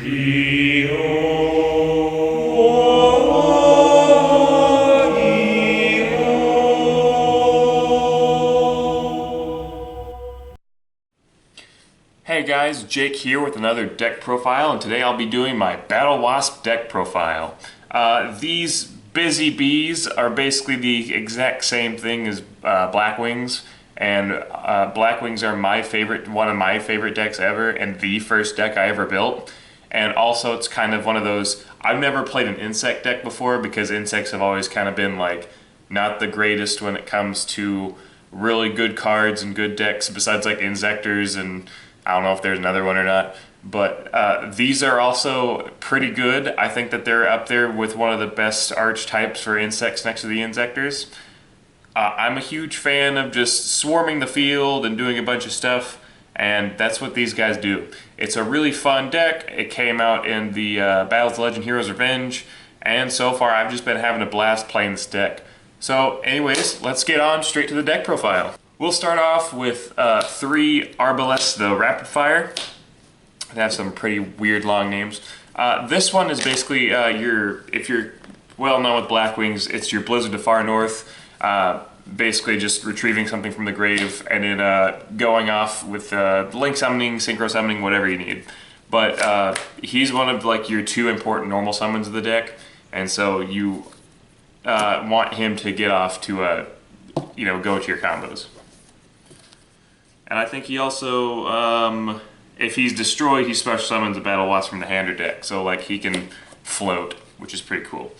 Hey guys, Jake here with another deck profile, and today I'll be doing my Battlewasp deck profile. These busy bees are basically the exact same thing as Blackwings, and Blackwings are one of my favorite decks ever, and the first deck I ever built. And also it's kind of one of those, I've never played an insect deck before because insects have always kind of been like not the greatest when it comes to really good cards and good decks besides like Insectors, and I don't know if there's another one or not, but these are also pretty good. I think that they're up there with one of the best archetypes for insects next to the Insectors. I'm a huge fan of just swarming the field and doing a bunch of stuff, and that's what these guys do. It's a really fun deck. It came out in the Battles of Legend Heroes Revenge, and so far I've just been having a blast playing this deck. So anyways, let's get on straight to the deck profile. We'll start off with 3 Arbalests, the Rapid Fire. They have some pretty weird long names. This one is basically if you're well known with Blackwings, it's your Blizzard of Far North. Basically just retrieving something from the grave and then going off with link summoning, synchro summoning, whatever you need. But he's one of like your 2 important normal summons of the deck, and so you want him to get off to go to your combos. And I think he also, if he's destroyed, he special summons a Battlewasp from the hand or deck. So like he can float, which is pretty cool.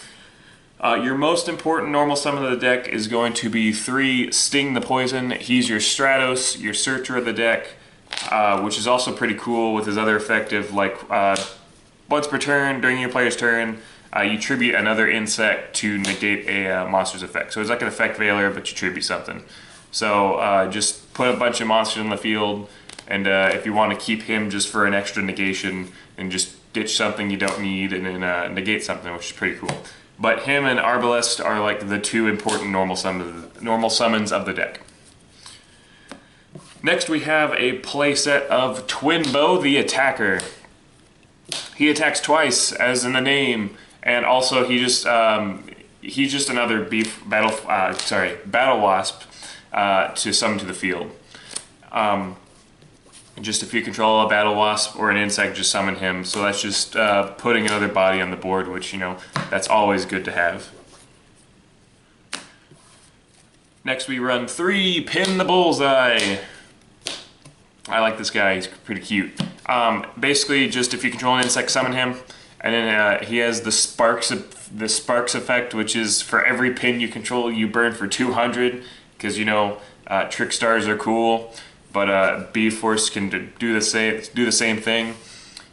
Your most important normal summon of the deck is going to be 3 Sting the Poison. He's your Stratos, your Searcher of the deck, which is also pretty cool with his other effective, like once per turn, during your player's turn, you tribute another insect to negate a monster's effect. So it's like an effect veiler, but you tribute something. So just put a bunch of monsters in the field, and if you want to keep him just for an extra negation, and just ditch something you don't need and then negate something, which is pretty cool. But him and Arbalest are like the 2 important normal summons of the deck. Next we have a playset of Twin Bow the Attacker. He attacks twice, as in the name, and also he's just another Battlewasp to summon to the field. Just if you control a Battlewasp or an insect, just summon him. So that's just putting another body on the board, which, that's always good to have. Next we run 3 Pin the Bullseye. I like this guy, he's pretty cute. Basically, just if you control an insect, summon him. And then he has the Sparks effect, which is for every pin you control, you burn for 200. Because Trick Stars are cool, but B-Force can do the same thing.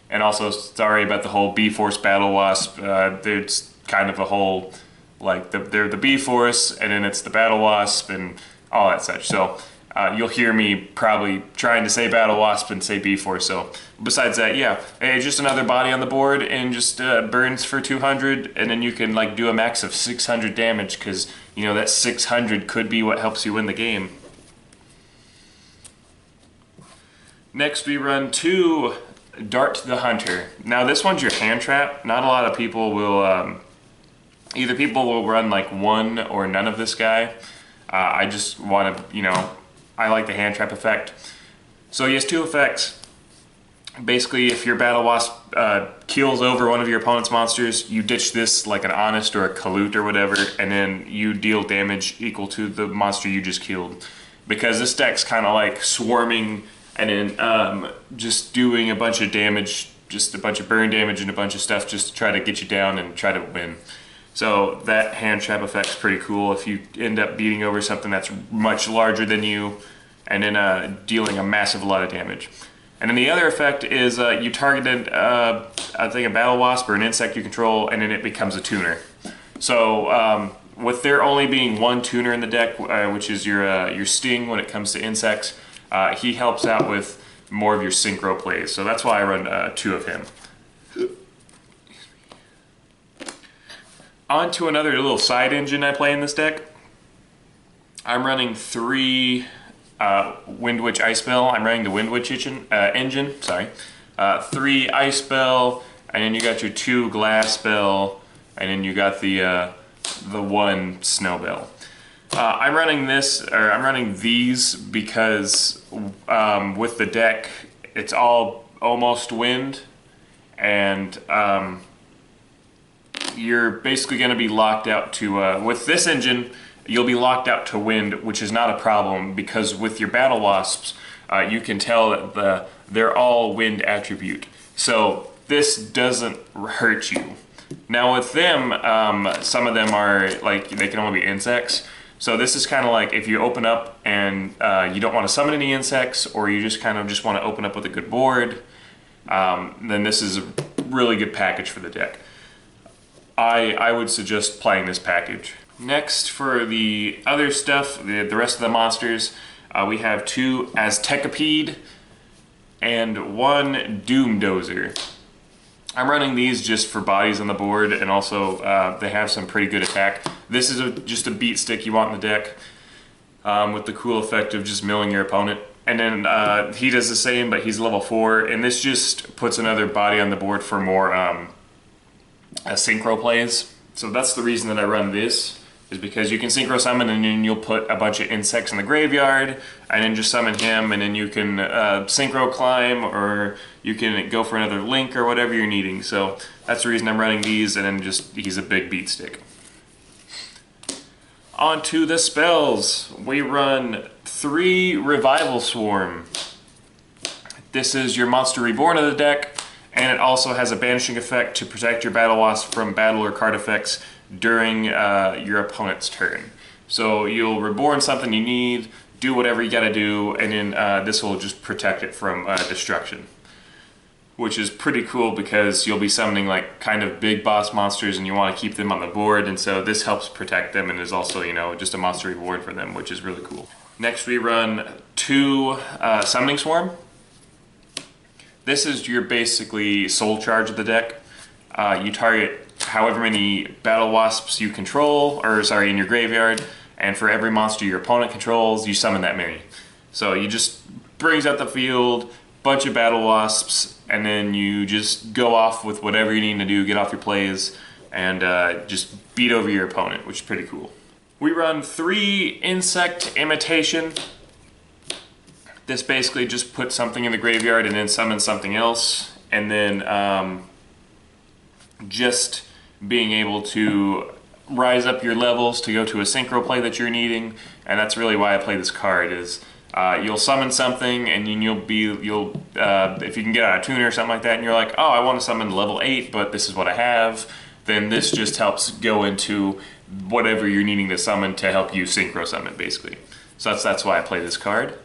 And also, sorry about the whole B-Force Battlewasp. There's kind of a whole, like, they're the B-Force, and then it's the Battlewasp, and all that such. So you'll hear me probably trying to say Battlewasp and say B-Force. So besides that, yeah, it's just another body on the board, and just burns for 200, and then you can like do a max of 600 damage, because that 600 could be what helps you win the game. Next we run 2 Dart the Hunter. Now this one's your hand trap. Not a lot of people will, either people will run like 1 or none of this guy. I just want to, I like the hand trap effect. So he has 2 effects. Basically, if your Battlewasp kills over one of your opponent's monsters, you ditch this like an Honest or a Kalut or whatever, and then you deal damage equal to the monster you just killed. Because this deck's kind of like swarming and then just doing a bunch of damage, just a bunch of burn damage and a bunch of stuff just to try to get you down and try to win. So that hand trap effect's pretty cool if you end up beating over something that's much larger than you and then dealing a massive lot of damage. And then the other effect is you targeted, I think, a Battlewasp or an insect you control, and then it becomes a tuner. So with there only being 1 tuner in the deck, which is your Sting when it comes to insects, he helps out with more of your synchro plays. So that's why I run 2 of him. On to another little side engine I play in this deck. I'm running 3 Wind Witch Ice Bell. I'm running the Wind Witch engine. 3 Ice Bell, and then you got your 2 glass bell, and then you got the 1 snow bell. I'm running these because with the deck, it's all almost wind, and you're basically going to be locked out to, with this engine, you'll be locked out to wind, which is not a problem because with your Battlewasps, you can tell that they're all wind attribute. So this doesn't hurt you. Now with them, some of them are like, they can only be insects. So this is kind of like if you open up and you don't want to summon any insects, or you just kind of just want to open up with a good board, then this is a really good package for the deck. I would suggest playing this package. Next, for the other stuff, the rest of the monsters, we have 2 Aztecapede and 1 Doomdozer. I'm running these just for bodies on the board, and also they have some pretty good attack. This is just a beat stick you want in the deck with the cool effect of just milling your opponent. And then he does the same, but he's level 4, and this just puts another body on the board for more synchro plays. So that's the reason that I run this, is because you can synchro summon and then you'll put a bunch of insects in the graveyard and then just summon him, and then you can synchro climb, or you can go for another link or whatever you're needing. So that's the reason I'm running these, and then just he's a big beat stick. On to the spells. We run 3 Revival Swarm. This is your Monster Reborn of the deck, and it also has a banishing effect to protect your Battlewasp from battle or card effects during your opponent's turn. So you'll reborn something you need, do whatever you gotta do, and then this will just protect it from destruction. Which is pretty cool because you'll be summoning like kind of big boss monsters and you want to keep them on the board, and so this helps protect them and is also, you know, just a monster reborn for them, which is really cool. Next we run 2 Summoning Swarm. This is your basically soul charge of the deck. You target however many battle wasps you control, or sorry, in your graveyard, and for every monster your opponent controls, you summon that many. So you just brings out the field, bunch of battle wasps, and then you just go off with whatever you need to do, get off your plays, and just beat over your opponent, which is pretty cool. We run 3 Insect Imitation. This basically just puts something in the graveyard and then summons something else, and then just being able to rise up your levels to go to a synchro play that you're needing. And that's really why I play this card, is you'll summon something, and then if you can get out a tuner or something like that, and you're like, oh, I want to summon level 8, but this is what I have, then this just helps go into whatever you're needing to summon to help you synchro summon, basically. So that's why I play this card.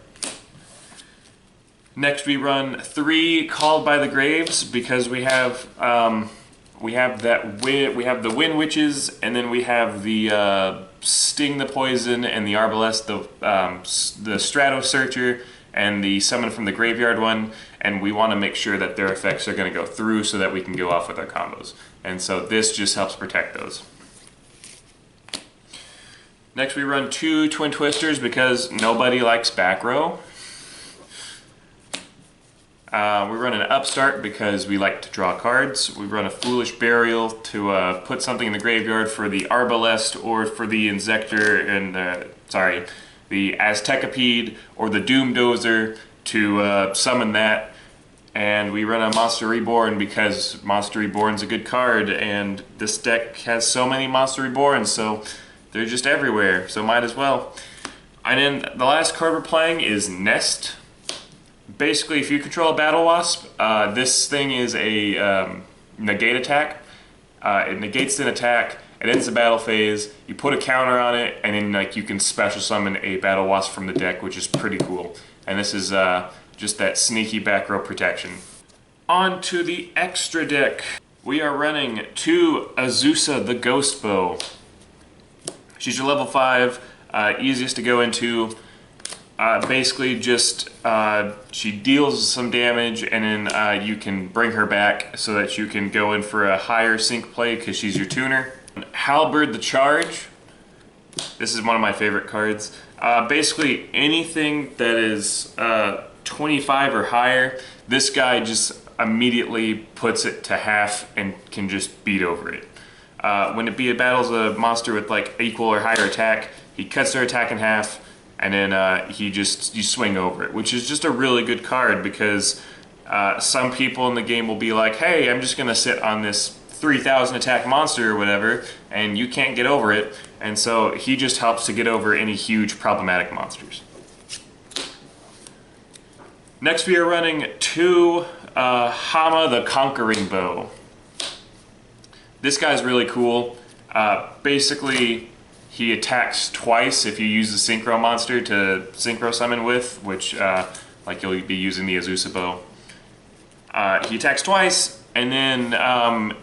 Next we run 3 Called by the Graves, because we have the Wind Witches, and then we have the Sting the Poison, and the Arbalest, the Strato Searcher, and the Summon from the Graveyard one, and we want to make sure that their effects are going to go through so that we can go off with our combos. And so this just helps protect those. Next we run 2 Twin Twisters, because nobody likes back row. We run an Upstart because we like to draw cards. We run a Foolish Burial to put something in the graveyard for the Arbalest, or for the Insector, and the Aztecapede or the Doomdozer to summon that. And we run a Monster Reborn because Monster Reborn's a good card, and this deck has so many Monster Reborns, so they're just everywhere, so might as well. And then the last card we're playing is Nest. Basically, if you control a Battlewasp, this thing is a negate attack. It negates an attack, it ends the battle phase, you put a counter on it, and then you can special summon a Battlewasp from the deck, which is pretty cool. And this is just that sneaky back row protection. On to the extra deck. We are running 2 Azusa the Ghost Bow. She's your level 5, easiest to go into. Basically just she deals some damage, and then you can bring her back so that you can go in for a higher sync play because she's your tuner. Halberd the Charge. This is one of my favorite cards. Basically anything that is 25 or higher, this guy just immediately puts it to half and can just beat over it. When it battles a monster with like equal or higher attack, he cuts their attack in half, and then you swing over it, which is just a really good card because some people in the game will be like, hey, I'm just gonna sit on this 3,000 attack monster or whatever, and you can't get over it, and so he just helps to get over any huge problematic monsters. Next we are running 2 Hama the Conquering Bow. This guy's really cool. Basically, he attacks twice if you use the Synchro monster to Synchro summon with, which like you'll be using the Azusa bow. He attacks twice, and then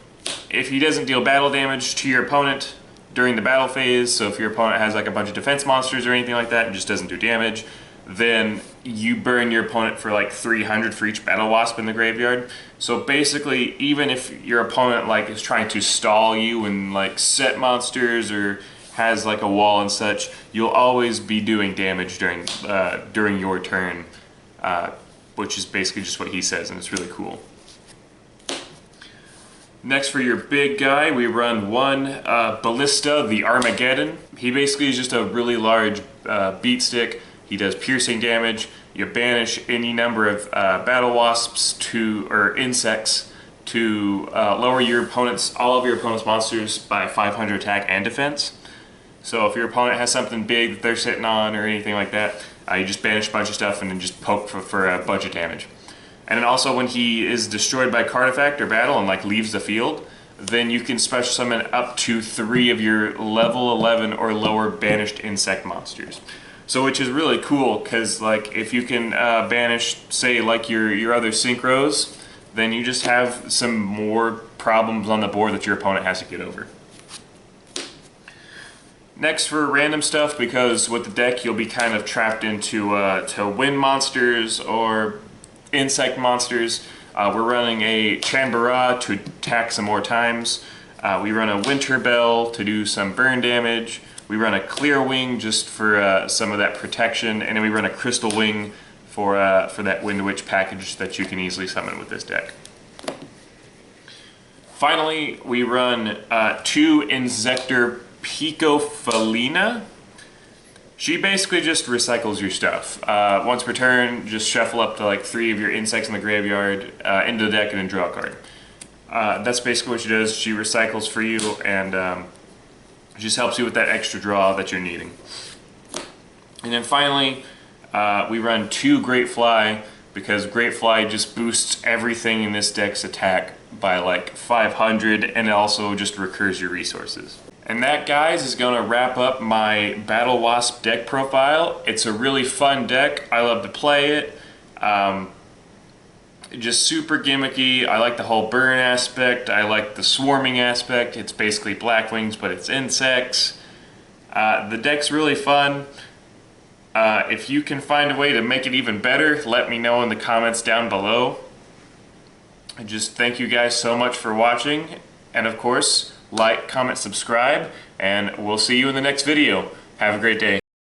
if he doesn't deal battle damage to your opponent during the battle phase, so if your opponent has like a bunch of defense monsters or anything like that and just doesn't do damage, then you burn your opponent for like 300 for each Battlewasp in the graveyard. So basically, even if your opponent like is trying to stall you and like set monsters or has like a wall and such, you'll always be doing damage during your turn, which is basically just what he says, and it's really cool. Next for your big guy, we run 1 Ballista the Armageddon. He basically is just a really large beat stick. He does piercing damage. You banish any number of battle wasps or insects to lower all of your opponent's monsters by 500 attack and defense. So if your opponent has something big that they're sitting on or anything like that, you just banish a bunch of stuff and then just poke for a bunch of damage. And then also when he is destroyed by card effect or battle and like leaves the field, then you can special summon up to 3 of your level 11 or lower banished insect monsters. So which is really cool, because like if you can banish, say like your other synchros, then you just have some more problems on the board that your opponent has to get over. Next for random stuff, because with the deck you'll be kind of trapped into to wind monsters or insect monsters. We're running a Chanbara to attack some more times. We run a Winter Bell to do some burn damage. We run a Clear Wing just for some of that protection, and then we run a Crystal Wing for that Wind Witch package that you can easily summon with this deck. Finally, we run 2 Insector Picofelina. She basically just recycles your stuff. Once per turn, just shuffle up to like 3 of your insects in the graveyard into the deck and then draw a card. That's basically what she does. She recycles for you and just helps you with that extra draw that you're needing. And then finally, we run 2 Great Fly, because Great Fly just boosts everything in this deck's attack by like 500, and it also just recurs your resources. And that, guys, is going to wrap up my Battlewasp deck profile. It's a really fun deck. I love to play it. Just super gimmicky. I like the whole burn aspect. I like the swarming aspect. It's basically Black Wings, but it's insects. The deck's really fun. If you can find a way to make it even better, let me know in the comments down below. I just thank you guys so much for watching. And of course, like, comment, subscribe, and we'll see you in the next video. Have a great day.